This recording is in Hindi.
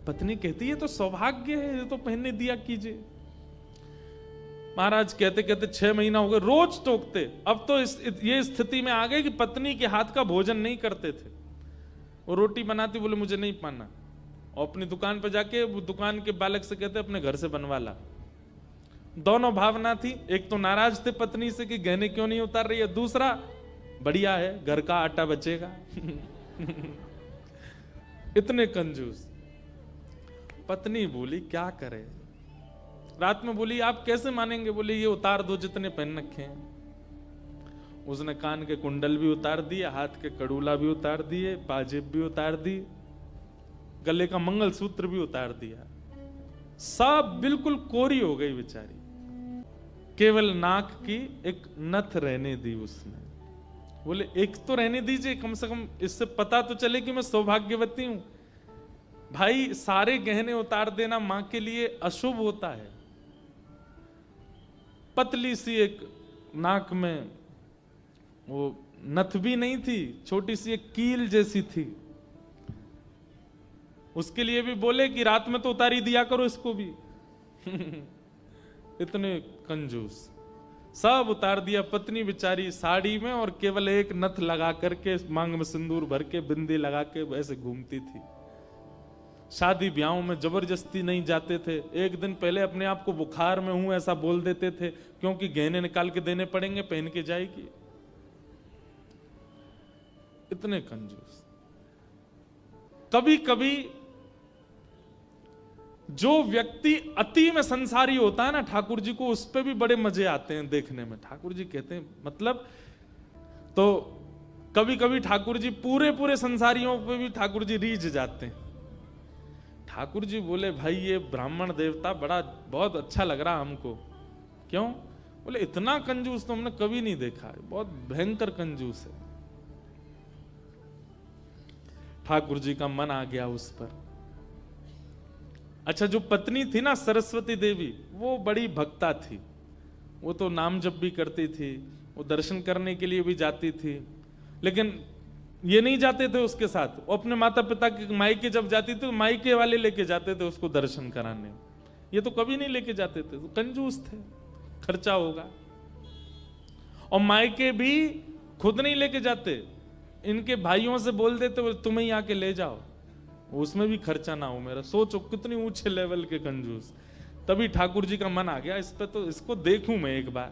पत्नी कहती है तो सौभाग्य है, ये तो पहनने दिया कीजिए। महाराज कहते कहते 6 महीना हो गए, रोज टोकते। अब तो ये स्थिति में आ गए कि पत्नी के हाथ का भोजन नहीं करते थे। वो रोटी बनाती, बोले मुझे नहीं पाना, और अपनी दुकान पर जाके वो दुकान के बालक से कहते अपने घर से बनवा ला। दोनों भावना थी, एक तो नाराज थे पत्नी से कि गहने क्यों नहीं उतार रही है, दूसरा बढ़िया है घर का आटा बचेगा। इतने कंजूस। पत्नी बोली क्या करे, रात में बोली आप कैसे मानेंगे, बोले ये उतार दो जितने पहन रखे हैं। उसने कान के कुंडल भी उतार दिए, हाथ के कड़ूला भी उतार दिए, पाजेब भी उतार दी, गले का मंगलसूत्र भी उतार दिया। सब बिल्कुल कोरी हो गई बेचारी, केवल नाक की एक नथ रहने दी उसने। बोले एक तो रहने दीजिए, कम से कम इससे पता तो चले कि मैं सौभाग्यवती हूं। भाई सारे गहने उतार देना मां के लिए अशुभ होता है। पतली सी एक नाक में वो नथ भी नहीं थी, छोटी सी एक कील जैसी थी। उसके लिए भी बोले कि रात में तो उतारी दिया करो इसको भी। इतने कंजूस। सब उतार दिया। पत्नी बेचारी साड़ी में और केवल एक नथ लगा करके, मांग में सिंदूर भर के, बिंदी लगा के वैसे घूमती थी। शादी ब्याहों में जबरदस्ती नहीं जाते थे। एक दिन पहले अपने आप को बुखार में हूं ऐसा बोल देते थे, क्योंकि गहने निकाल के देने पड़ेंगे, पहन के जाएगी। इतने कंजूस। कभी कभी जो व्यक्ति अति में संसारी होता है ना, ठाकुर जी को उस पे भी बड़े मजे आते हैं देखने में। ठाकुर जी कहते हैं मतलब, तो कभी कभी ठाकुर जी पूरे संसारियों पे भी ठाकुर जी रीझ जाते हैं। ठाकुर जी बोले भाई ये ब्राह्मण देवता बड़ा बहुत अच्छा लग रहा हमको। क्यों? बोले इतना कंजूस तो हमने कभी नहीं देखा है, बहुत भयंकर कंजूस है। ठाकुर जी का मन आ गया उस पर। अच्छा, जो पत्नी थी ना सरस्वती देवी, वो बड़ी भक्ता थी। वो तो नाम जप भी करती थी, वो दर्शन करने के लिए भी जाती थी, लेकिन ये नहीं जाते थे उसके साथ। वो अपने माता पिता के मायके जब जाती थी तो मायके वाले लेके जाते थे उसको दर्शन कराने। ये तो कभी नहीं लेके जाते थे, तो कंजूस थे, खर्चा होगा। और मायके भी खुद नहीं लेके जाते, इनके भाइयों से बोल देते तुम्हें ही आके ले जाओ, उसमें भी खर्चा ना हो मेरा। सोचो कितनी ऊंचे लेवल के कंजूस। तभी ठाकुर जी का मन आ गया इस पे, तो इसको देखूं मैं एक बार।